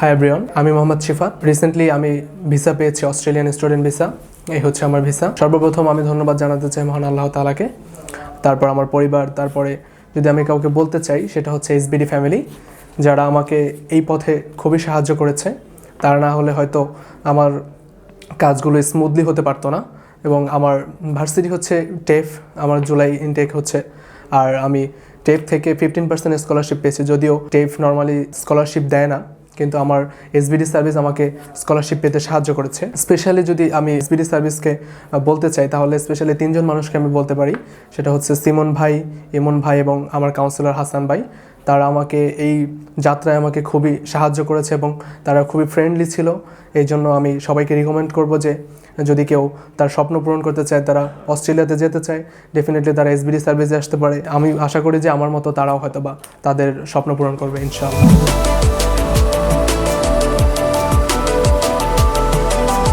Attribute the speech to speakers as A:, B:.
A: Hi everyone, আমি Mohammad Shifat. Recently আমি visa পেয়েছি, অস্ট্রেলিয়ান স্টুডেন্ট ভিসা। এই হচ্ছে আমার ভিসা। সর্বপ্রথম আমি ধন্যবাদ জানাতে চাই মহান আল্লাহ তাআলাকে, তারপর আমার পরিবার, তারপরে যদি আমি কাউকে বলতে চাই সেটা হচ্ছে এসবিডি ফ্যামিলি, যারা আমাকে এই পথে খুবই সাহায্য করেছে। তারা না হলে হয়তো আমার কাজগুলো স্মুথলি হতে পারতো না। এবং আমার ভার্সিটি হচ্ছে টেফ, আমার জুলাই ইনটেক হচ্ছে, আর আমি টেফ থেকে 15% স্কলারশিপ পেয়েছি। যদিও টেফ নর্মালি স্কলারশিপ দেয় না, কিন্তু আমার এসবিডি সার্ভিস আমাকে স্কলারশিপ পেতে সাহায্য করেছে। স্পেশালি যদি আমি এসবিডি সার্ভিসকে বলতে চাই, তাহলে স্পেশালি 3জন মানুষকে আমি বলতে পারি। সেটা হচ্ছে সিমন ভাই, ইমন ভাই এবং আমার কাউন্সিলর হাসান ভাই। তারা আমাকে এই যাত্রায় আমাকে খুবই সাহায্য করেছে এবং তারা খুবই ফ্রেন্ডলি ছিল। এই জন্য আমি সবাইকে রিকমেন্ড করব যে যদি কেউ তার স্বপ্ন পূরণ করতে চায়, তারা অস্ট্রেলিয়াতে যেতে চায়, ডেফিনেটলি তারা এসবিডি সার্ভিসে আসতে পারে। আমি আশা করি যে আমার মতো তারাও হয়তো বা তাদের স্বপ্ন পূরণ করবে ইনশাআল্লাহ।